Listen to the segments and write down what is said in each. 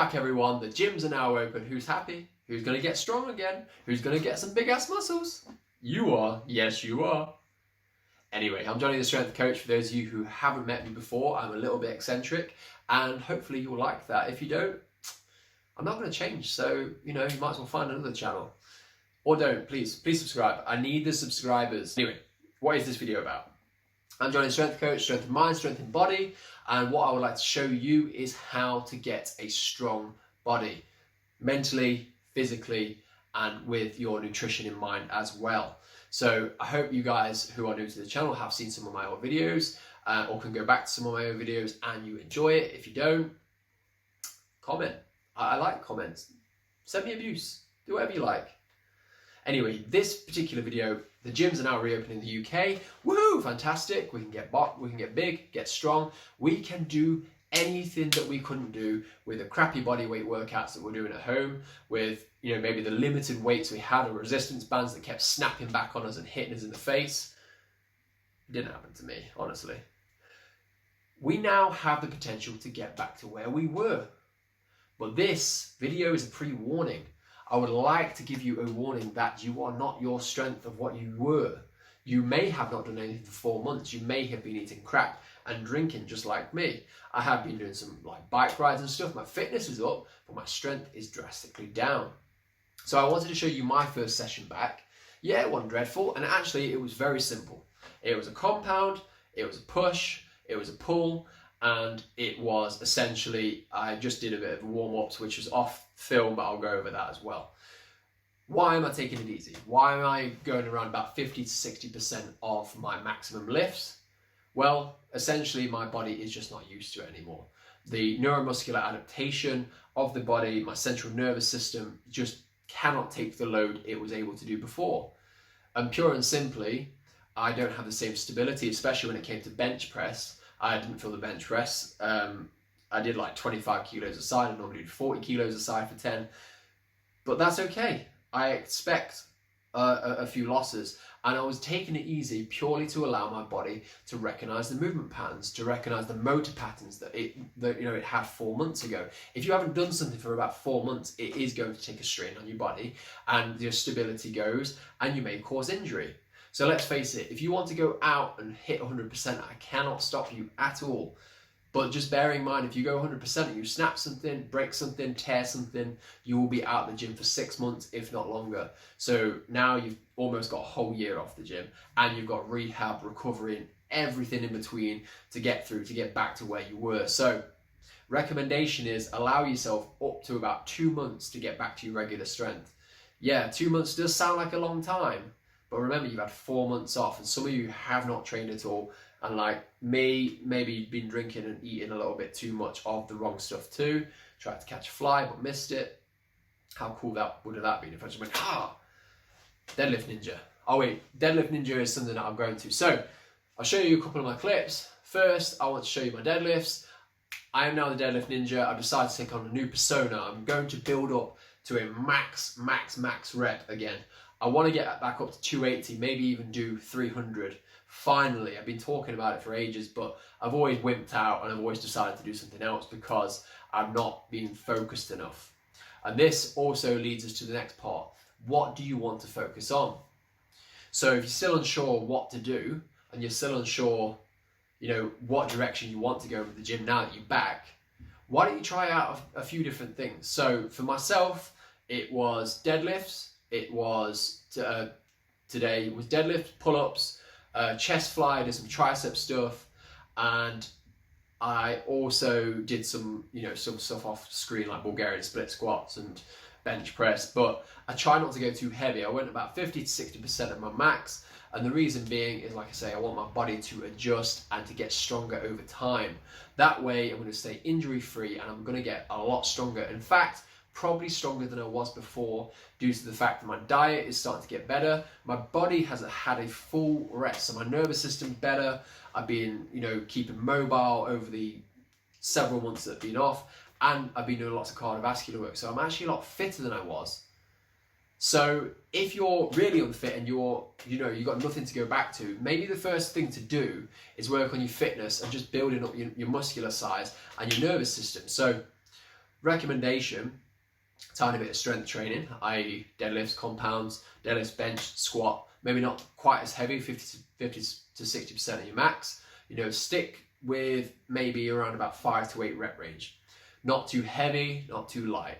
back, everyone. The gyms are now open. Who's happy? Who's going to get strong again? Who's going to get some big ass muscles? You are. Yes, you are. Anyway, I'm Johnny the Strength Coach. For those of you who haven't met me before, I'm a little bit eccentric and hopefully you'll like that. If you don't, I'm not going to change. So, you might as well find another channel. Or don't, please subscribe. I need the subscribers. Anyway, what is this video about? I'm Johnny the Strength Coach, strength in mind, strength in body. And what I would like to show you is how to get a strong body. Mentally, physically, and with your nutrition in mind as well. So I hope you guys who are new to the channel have seen some of my old videos or can go back to some of my old videos and you enjoy it. If you don't, comment. I like comments. Send me abuse. Do whatever you like. Anyway, this particular video, the gyms are now reopening in the UK. Woohoo! Fantastic. We can get big, get strong. We can do anything that we couldn't do with the crappy body weight workouts that we're doing at home, with maybe the limited weights we had or resistance bands that kept snapping back on us and hitting us in the face. It didn't happen to me, honestly. We now have the potential to get back to where we were. But this video is a pre-warning. I would like to give you a warning that you are not your strength of what you were. You may have not done anything for 4 months. You may have been eating crap and drinking just like me. I have been doing some bike rides and stuff. My fitness is up, but my strength is drastically down. So I wanted to show you my first session back. Yeah, it wasn't dreadful, and actually it was very simple. It was a compound, it was a push, it was a pull, and it was essentially, I just did a bit of warm-ups, which was off film, but I'll go over that as well. Why am I taking it easy? Why am I going around about 50 to 60% of my maximum lifts? Well, essentially my body is just not used to it anymore. The neuromuscular adaptation of the body, my central nervous system, just cannot take the load it was able to do before. And pure and simply, I don't have the same stability, especially when it came to bench press. I didn't feel the bench press. I did 25 kilos a side. I normally do 40 kilos a side for 10. But that's okay. I expect a few losses. And I was taking it easy purely to allow my body to recognize the movement patterns, to recognize the motor patterns that it had 4 months ago. If you haven't done something for about 4 months, it is going to take a strain on your body and your stability goes and you may cause injury. So let's face it, if you want to go out and hit 100%, I cannot stop you at all. But just bearing in mind, if you go 100% and you snap something, break something, tear something, you will be out of the gym for 6 months, if not longer. So now you've almost got a whole year off the gym and you've got rehab, recovery, and everything in between to get through, to get back to where you were. So recommendation is allow yourself up to about 2 months to get back to your regular strength. Yeah, 2 months does sound like a long time, but remember you've had 4 months off and some of you have not trained at all. And like me, maybe been drinking and eating a little bit too much of the wrong stuff too. Tried to catch a fly, but missed it. How cool would have that been if I just went, deadlift ninja. Oh wait, deadlift ninja is something that I'm going to. So I'll show you a couple of my clips. First, I want to show you my deadlifts. I am now the deadlift ninja. I've decided to take on a new persona. I'm going to build up to a max rep again. I want to get back up to 280, maybe even do 300. Finally, I've been talking about it for ages, but I've always wimped out and I've always decided to do something else because I'm not being focused enough. And this also leads us to the next part. What do you want to focus on? So if you're still unsure what to do and you're still unsure, what direction you want to go with the gym now that you're back, why don't you try out a few different things? So for myself, it was deadlifts. It was today was deadlift, pull-ups, chest fly, did some tricep stuff, and I also did some stuff off screen like Bulgarian split squats and bench press, but I try not to go too heavy. I went about 50 to 60% of my max, and the reason being is, like I say, I want my body to adjust and to get stronger over time. That way I'm going to stay injury free and I'm going to get a lot stronger. In fact, probably stronger than I was before due to the fact that my diet is starting to get better. My body has had a full rest, so my nervous system's better. I've been, keeping mobile over the several months that I've been off, and I've been doing lots of cardiovascular work. So I'm actually a lot fitter than I was. So if you're really unfit and you've got nothing to go back to, maybe the first thing to do is work on your fitness and just building up your muscular size and your nervous system. So Recommendation, tiny bit of strength training, i.e. deadlifts, compounds, deadlifts, bench, squat, maybe not quite as heavy, 50 to 60% of your max. You know, stick with maybe around about 5 to 8 rep range. Not too heavy, not too light,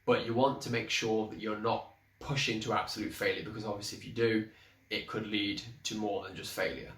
but you want to make sure that you're not pushing to absolute failure, because obviously if you do, it could lead to more than just failure.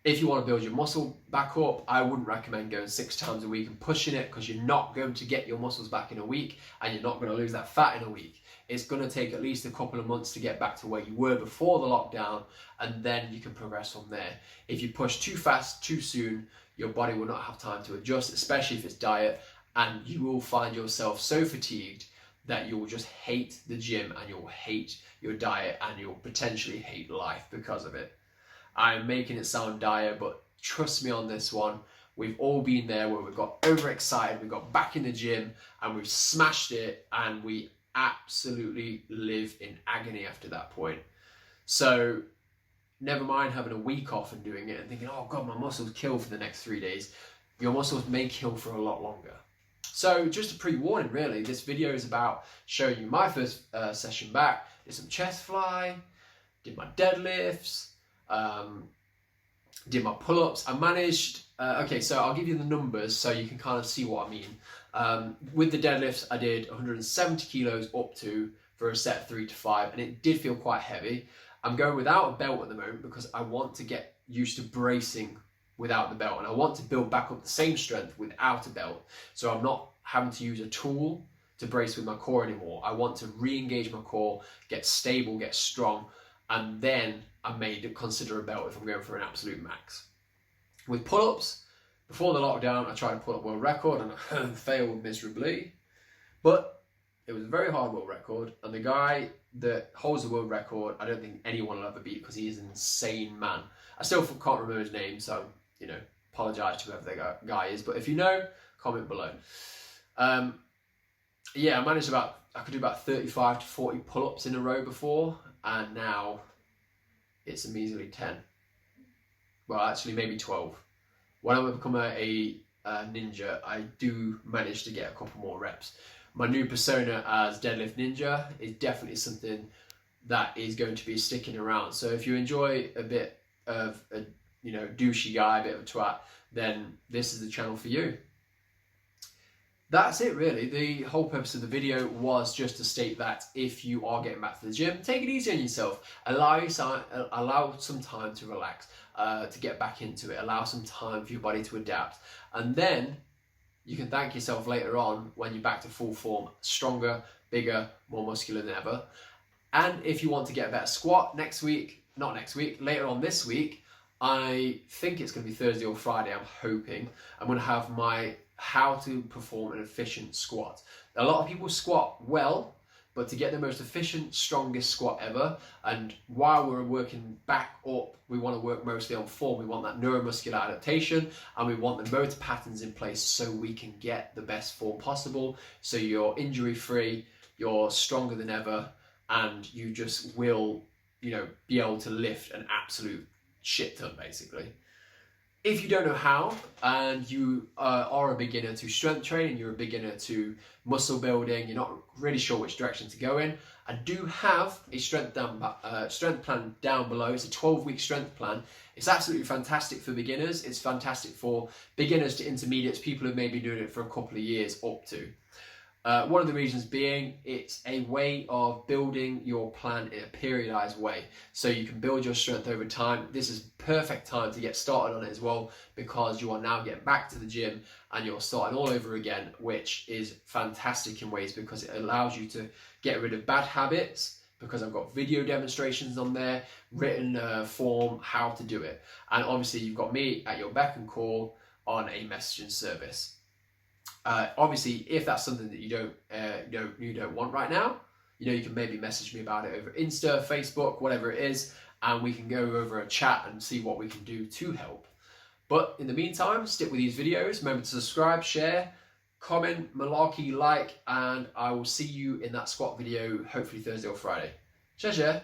If you want to build your muscle back up, I wouldn't recommend going 6 times a week and pushing it, because you're not going to get your muscles back in a week, and you're not going to lose that fat in a week. It's going to take at least a couple of months to get back to where you were before the lockdown, and then you can progress from there. If you push too fast, too soon, your body will not have time to adjust, especially if it's diet, and you will find yourself so fatigued that you'll just hate the gym, and you'll hate your diet, and you'll potentially hate life because of it. I'm making it sound dire, but trust me on this one. We've all been there where we've got overexcited, we got back in the gym and we've smashed it, and we absolutely live in agony after that point. So never mind having a week off and doing it and thinking, oh God, my muscles kill for the next 3 days. Your muscles may kill for a lot longer. So just a pre-warning really, this video is about showing you my first session back. Did some chest fly, did my deadlifts, did my pull-ups. I managed, okay, so I'll give you the numbers so you can kind of see what I mean. With the deadlifts, I did 170 kilos up to for a set 3 to 5, and it did feel quite heavy. I'm going without a belt at the moment because I want to get used to bracing without the belt, and I want to build back up the same strength without a belt. So I'm not having to use a tool to brace with my core anymore. I want to re-engage my core, get stable, get strong, and then I may consider a belt if I'm going for an absolute max. With pull-ups, before the lockdown, I tried to pull up world record and I failed miserably. But it was a very hard world record, and the guy that holds the world record, I don't think anyone will ever beat, because he is an insane man. I still can't remember his name, so, you know, apologise to whoever the guy is. But if you know, comment below. Yeah, I could do about 35 to 40 pull-ups in a row before, and now it's a measly 10. Well, actually maybe 12. When I become a ninja, I do manage to get a couple more reps. My new persona as Deadlift Ninja is definitely something that is going to be sticking around. So if you enjoy a bit of a, you know, douchey guy, a bit of a twat, then this is the channel for you. That's it really. The whole purpose of the video was just to state that if you are getting back to the gym, take it easy on yourself. Allow some time to relax, to get back into it. Allow some time for your body to adapt. And then you can thank yourself later on when you're back to full form, stronger, bigger, more muscular than ever. And if you want to get a better squat later on this week, I think it's going to be Thursday or Friday, I'm hoping. I'm going to have my how to perform an efficient squat. A lot of people squat well, but to get the most efficient, strongest squat ever, and while we're working back up, we want to work mostly on form. We want that neuromuscular adaptation, and we want the motor patterns in place so we can get the best form possible, so you're injury free, you're stronger than ever, and you just will, you know, be able to lift an absolute shit ton basically. If you don't know how, and you are a beginner to strength training, you're a beginner to muscle building, you're not really sure which direction to go in, I do have a strength plan down below. It's a 12-week strength plan. It's absolutely fantastic for beginners. It's fantastic for beginners to intermediates, people who may be doing it for a couple of years up to. One of the reasons being, it's a way of building your plan in a periodized way, so you can build your strength over time. This is perfect time to get started on it as well, because you are now getting back to the gym and you're starting all over again, which is fantastic in ways because it allows you to get rid of bad habits, because I've got video demonstrations on there, written form, how to do it. And obviously you've got me at your beck and call on a messaging service. Obviously, if that's something that you don't want right now, you know, you can maybe message me about it over Insta, Facebook, whatever it is, and we can go over a chat and see what we can do to help. But in the meantime, stick with these videos. Remember to subscribe, share, comment, malarkey, like, and I will see you in that squat video, hopefully Thursday or Friday. Cheers, yeah.